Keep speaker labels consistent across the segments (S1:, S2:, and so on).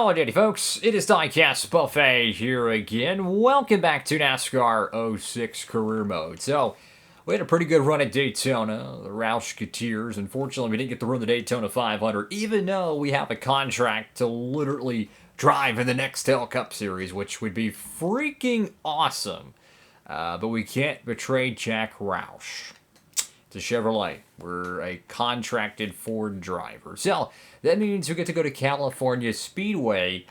S1: Howdy, folks. It is Diecast Buffet here again. Welcome back to NASCAR 06 Career Mode. So, we had a pretty good run at Daytona, the Roushketeers. Unfortunately, we didn't get to run the Daytona 500, even though we have a contract to literally drive in the Nextel Cup Series, which would be freaking awesome. But we can't betray Jack Roush. It's a Chevrolet. We're a contracted Ford driver. So, that means we get to go to California Speedway.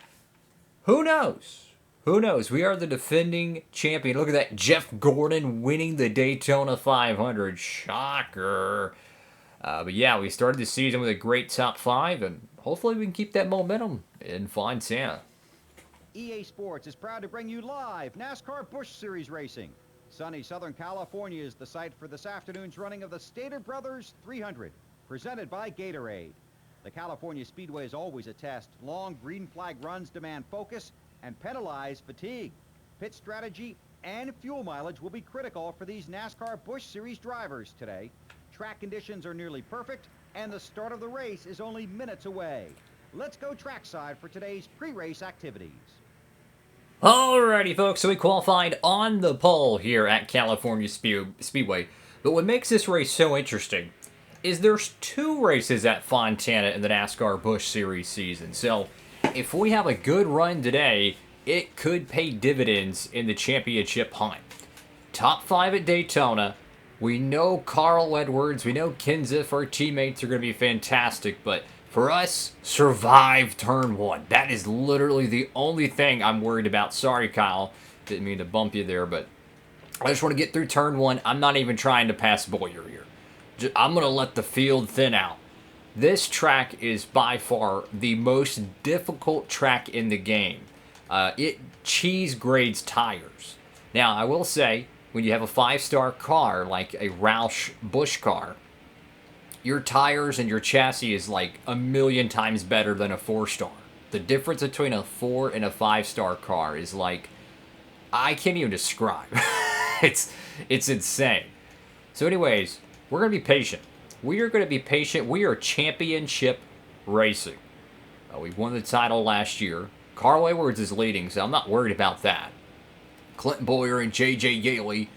S1: Who knows? Who knows? We are the defending champion. Look at that. Jeff Gordon winning the Daytona 500. Shocker. But yeah, we started the season with a great top five, and hopefully we can keep that momentum in Fontana.
S2: EA Sports is proud to bring you live NASCAR Busch Series racing. Sunny Southern California is the site for this afternoon's running of the Stater Brothers 300, presented by Gatorade. The California Speedway is always a test. Long green flag runs demand focus and penalize fatigue. Pit strategy and fuel mileage will be critical for these NASCAR Busch Series drivers today. Track conditions are nearly perfect, and the start of the race is only minutes away. Let's go trackside for today's pre-race activities.
S1: Alrighty, folks, so we qualified on the pole here at California Speedway. But what makes this race so interesting is there's two races at Fontana in the NASCAR Busch Series season. So if we have a good run today, it could pay dividends in the championship hunt. Top five at Daytona. We know Carl Edwards, we know Kenseth, our teammates are going to be fantastic, but for us, survive turn one. That is literally the only thing I'm worried about. Sorry, Kyle. Didn't mean to bump you there, but I just want to get through turn one. I'm not even trying to pass Boyer here. I'm going to let the field thin out. This track is by far the most difficult track in the game. It cheese grades tires. Now, I will say, when you have a 5-star car like a Roush Busch car, your tires and your chassis is like a million times better than a 4-star. The difference between a 4 and a 5-star car is like, I can't even describe. It's insane. So anyways, we're going to be patient. We are going to be patient. We are championship racing. We won the title last year. Carl Edwards is leading, so I'm not worried about that. Clint Bowyer and J.J. Yaley,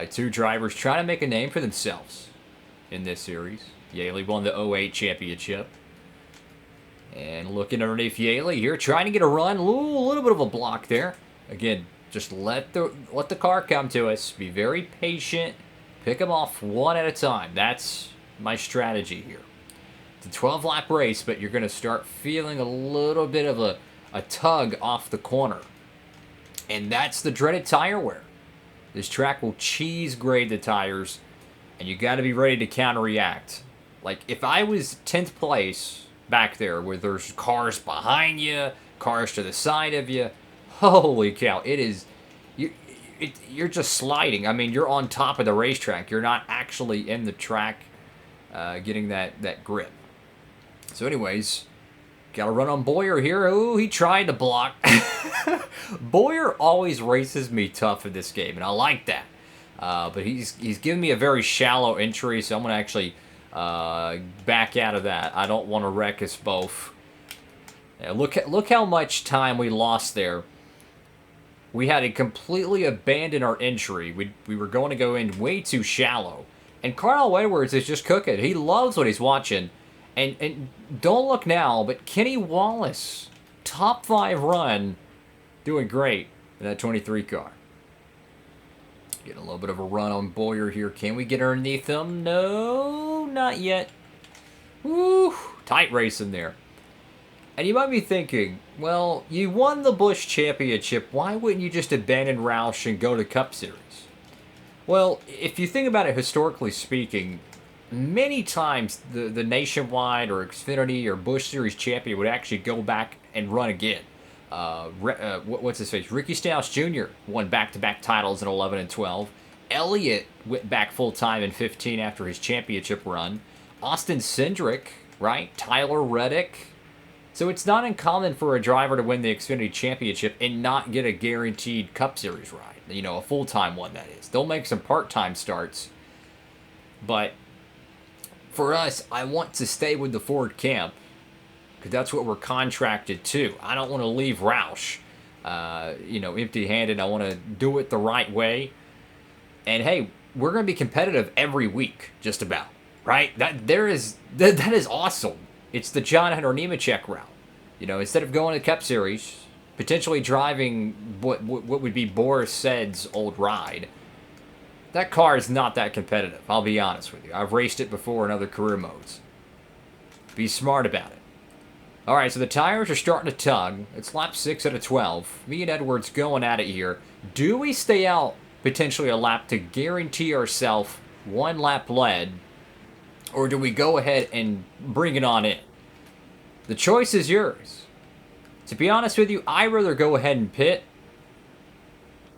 S1: two drivers trying to make a name for themselves in this series. Yaley won the 08 championship. And looking underneath Yaley here, trying to get a run. Ooh, a little bit of a block there. Again, just let the car come to us. Be very patient. Pick them off one at a time. That's my strategy here. It's a 12-lap race, but you're going to start feeling a little bit of a tug off the corner. And that's the dreaded tire wear. This track will cheese grade the tires, and you got to be ready to counter-react. Like, if I was 10th place back there where there's cars behind you, cars to the side of you, holy cow, it is... You're just sliding. I mean, you're on top of the racetrack. You're not actually in the track getting that grip. So anyways, got to run on Bowyer here. Ooh, he tried to block. Bowyer always races me tough in this game, and I like that. But he's giving me a very shallow entry, so I'm going to actually back out of that. I don't want to wreck us both. Yeah, look how much time we lost there. We had to completely abandon our entry. We were going to go in way too shallow. And Carl Edwards is just cooking. He loves what he's watching. And don't look now, but Kenny Wallace, top 5 run, doing great in that 23 car. Getting a little bit of a run on Bowyer here. Can we get underneath him? No, not yet. Woo, tight race in there. And you might be thinking, well, you won the Busch Championship. Why wouldn't you just abandon Roush and go to Cup Series? Well, if you think about it historically speaking, many times the Nationwide or Xfinity or Busch Series champion would actually go back and run again. What's his face? Ricky Stenhouse Jr. won back-to-back titles in 11 and 12. Elliott went back full-time in 15 after his championship run. Austin Cindric, right? Tyler Reddick. So it's not uncommon for a driver to win the Xfinity Championship and not get a guaranteed Cup Series ride. You know, a full-time one, that is. They'll make some part-time starts. But for us, I want to stay with the Ford camp because that's what we're contracted to. I don't want to leave Roush, empty-handed. I want to do it the right way. And hey, we're going to be competitive every week, just about, right? That is awesome. It's the John Hunter Nemechek route. Instead of going to the Cup Series, potentially driving what would be Boris Said's old ride, that car is not that competitive, I'll be honest with you. I've raced it before in other career modes. Be smart about it. Alright, so the tires are starting to tug. It's lap 6 out of 12. Me and Edwards going at it here. Do we stay out potentially a lap to guarantee ourselves 1 lap lead? Or do we go ahead and bring it on in? The choice is yours. To be honest with you, I'd rather go ahead and pit.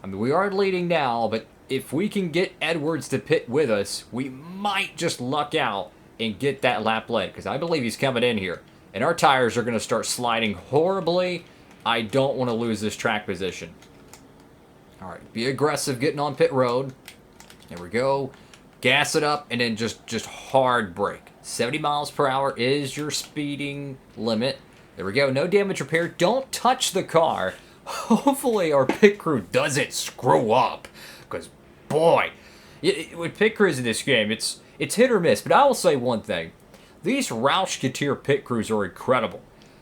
S1: I mean, we are leading now, but if we can get Edwards to pit with us, we might just luck out and get that lap lead, because I believe he's coming in here. And our tires are going to start sliding horribly. I don't want to lose this track position. All right, be aggressive getting on pit road. There we go. Gas it up, and then just hard brake. 70 miles per hour is your speeding limit. There we go. No damage repair. Don't touch the car. Hopefully our pit crew doesn't screw up. Because, boy, with pit crews in this game, it's hit or miss. But I will say one thing. These Roush Couture pit crews are incredible.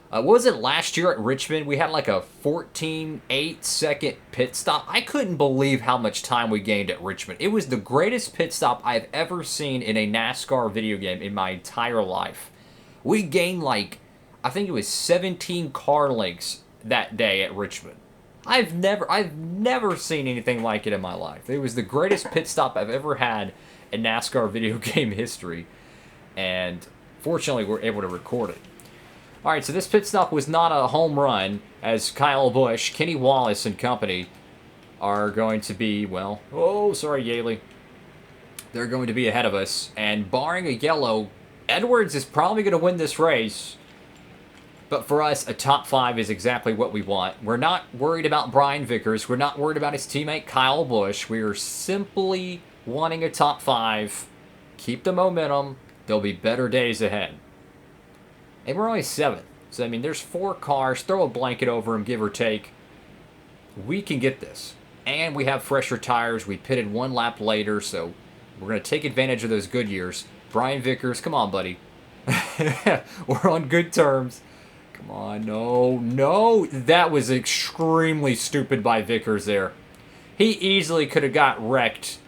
S1: What was it last year at Richmond? We had like a 14.8 second pit stop. I couldn't believe how much time we gained at Richmond. It was the greatest pit stop I've ever seen in a NASCAR video game in my entire life. We gained like, I think it was 17 car lengths that day at Richmond. I've never seen anything like it in my life. It was the greatest pit stop I've ever had in NASCAR video game history. And fortunately, we're able to record it. All right, so this pit stop was not a home run, as Kyle Busch, Kenny Wallace, and company are going to be, well, oh, sorry, Yaley. They're going to be ahead of us, and barring a yellow, Edwards is probably going to win this race. But for us, a top 5 is exactly what we want. We're not worried about Brian Vickers. We're not worried about his teammate Kyle Busch. We are simply wanting a top 5. Keep the momentum. There'll be better days ahead. And we're only 7th. So, I mean, there's 4 cars. Throw a blanket over them, give or take. We can get this. And we have fresher tires. We pitted 1 lap later, so we're going to take advantage of those good years. Brian Vickers, come on, buddy. We're on good terms. Come on, no. That was extremely stupid by Vickers there. He easily could have got wrecked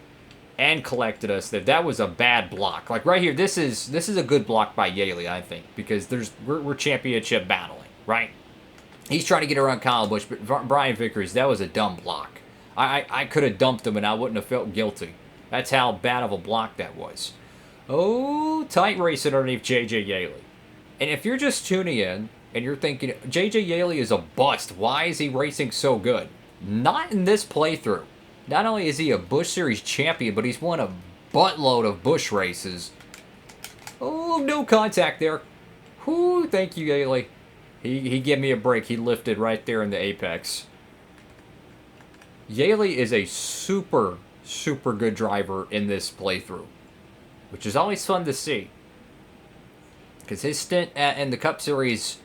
S1: and collected us. That was a bad block. Like right here, this is a good block by Yaley, I think, because we're championship battling, right? He's trying to get around Kyle Busch, but Brian Vickers, that was a dumb block. I could have dumped him and I wouldn't have felt guilty. That's how bad of a block that was. Oh, tight racing underneath JJ Yaley. And if you're just tuning in and you're thinking, JJ Yaley is a bust, why is he racing so good? Not in this playthrough. Not only is he a Busch Series champion, but he's won a buttload of Busch races. Oh, no contact there. Whoo, thank you, Yaley. He gave me a break. He lifted right there in the apex. Yaley is a super, super good driver in this playthrough, which is always fun to see. Because his stint in the Cup Series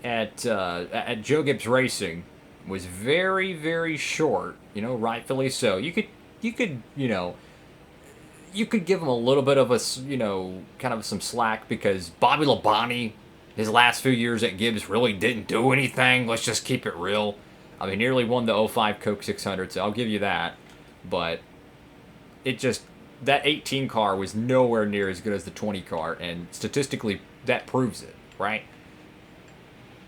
S1: at Joe Gibbs Racing was very, very short. Rightfully so. You could give him a little bit of a, kind of some slack, because Bobby Labonte, his last few years at Gibbs really didn't do anything. Let's just keep it real. I mean, nearly won the 05 Coke 600, so I'll give you that. But that 18 car was nowhere near as good as the 20 car, and statistically, that proves it, right?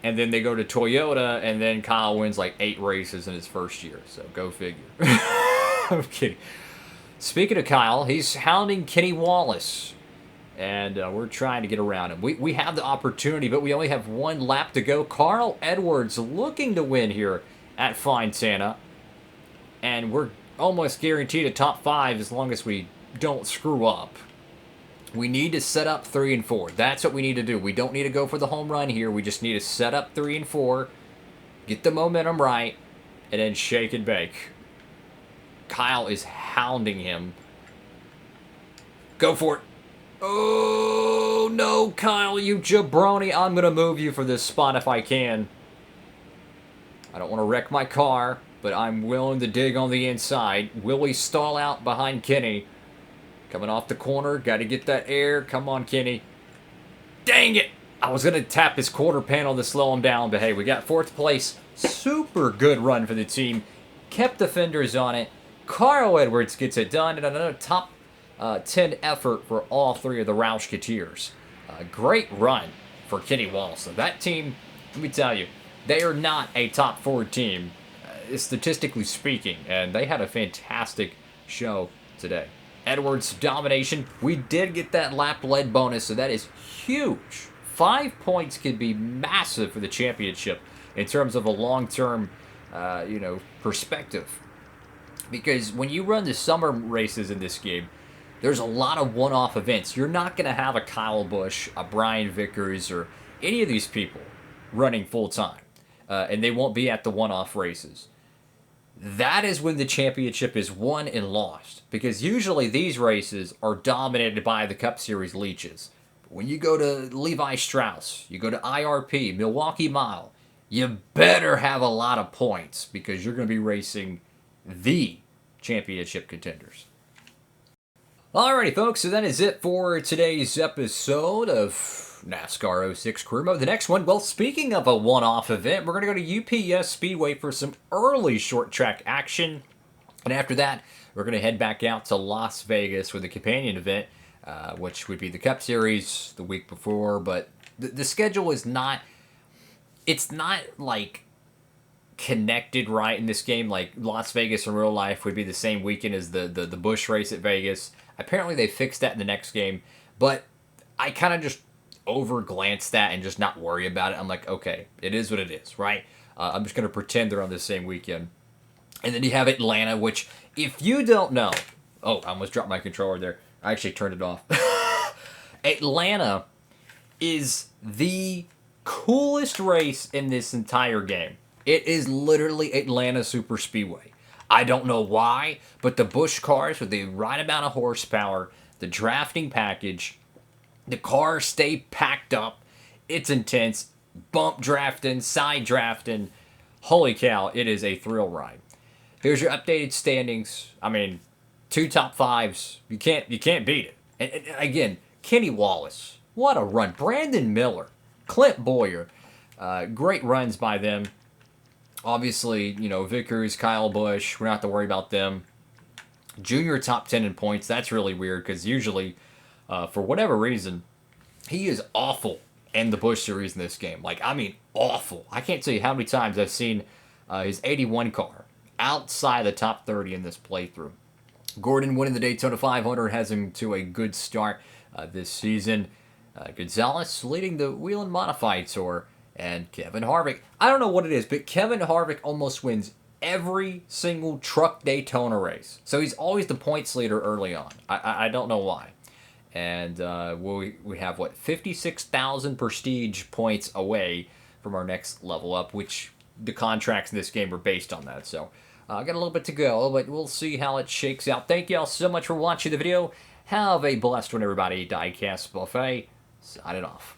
S1: And then they go to Toyota, and then Kyle wins like 8 races in his first year. So go figure. I'm kidding. Speaking of Kyle, he's hounding Kenny Wallace. And we're trying to get around him. We have the opportunity, but we only have 1 lap to go. Carl Edwards looking to win here at Fontana. And we're almost guaranteed a top 5 as long as we don't screw up. We need to set up 3 and 4. That's what we need to do. We don't need to go for the home run here. We just need to set up 3 and 4, get the momentum right, and then shake and bake. Kyle is hounding him. Go for it. Oh, Oh no, Kyle, you jabroni. I'm going to move you for this spot if I can. I don't want to wreck my car, but I'm willing to dig on the inside. Will he stall out behind Kenny? Coming off the corner, got to get that air. Come on, Kenny. Dang it! I was going to tap his quarter panel to slow him down, but hey, we got 4th place. Super good run for the team. Kept the fenders on it. Carl Edwards gets it done, and another top 10 effort for all 3 of the Roushketeers. Great run for Kenny Wallace. So that team, let me tell you, they are not a top 4 team, statistically speaking, and they had a fantastic show today. Edwards' domination. We did get that lap lead bonus, so that is huge. 5 points could be massive for the championship in terms of a long-term, perspective. Because when you run the summer races in this game, there's a lot of one-off events. You're not going to have a Kyle Busch, a Brian Vickers, or any of these people running full-time. And they won't be at the one-off races. That is when the championship is won and lost. Because usually these races are dominated by the Cup Series leeches. When you go to Levi Strauss, you go to IRP, Milwaukee Mile, you better have a lot of points because you're going to be racing the championship contenders. Alrighty, folks, so that is it for today's episode of NASCAR 06 Career Mode. The next one, well, speaking of a one-off event, we're going to go to UPS Speedway for some early short track action. And after that, we're going to head back out to Las Vegas for the companion event, which would be the Cup Series the week before. But the schedule is not, it's not like connected right in this game. Like Las Vegas in real life would be the same weekend as the Busch race at Vegas. Apparently they fixed that in the next game, but I kind of just over-glance that and just not worry about it. I'm like, okay, it is what it is, right? I'm just going to pretend they're on the same weekend. And then you have Atlanta, which, if you don't know... Oh, I almost dropped my controller there. I actually turned it off. Atlanta is the coolest race in this entire game. It is literally Atlanta Super Speedway. I don't know why, but the Busch cars with the right amount of horsepower, the drafting package, the cars stay packed up. It's intense. Bump drafting, side drafting. Holy cow, it is a thrill ride. Here's your updated standings. I mean, 2 top 5s. You can't beat it. And again, Kenny Wallace. What a run. Brandon Miller. Clint Boyer. Great runs by them. Obviously, Vickers, Kyle Busch, we don't have to worry about them. Junior top 10 in points. That's really weird because usually, for whatever reason, he is awful in the Busch Series in this game. Like, I mean, awful. I can't tell you how many times I've seen his 81 car outside the top 30 in this playthrough. Gordon winning the Daytona 500 has him to a good start this season. Gonzalez leading the Wheel and Modified Tour. And Kevin Harvick. I don't know what it is, but Kevin Harvick almost wins every single truck Daytona race. So he's always the points leader early on. I don't know why. And we have, 56,000 prestige points away from our next level up, which the contracts in this game are based on that. So I got a little bit to go, but we'll see how it shakes out. Thank you all so much for watching the video. Have a blessed one, everybody. Diecast Buffet, signing off.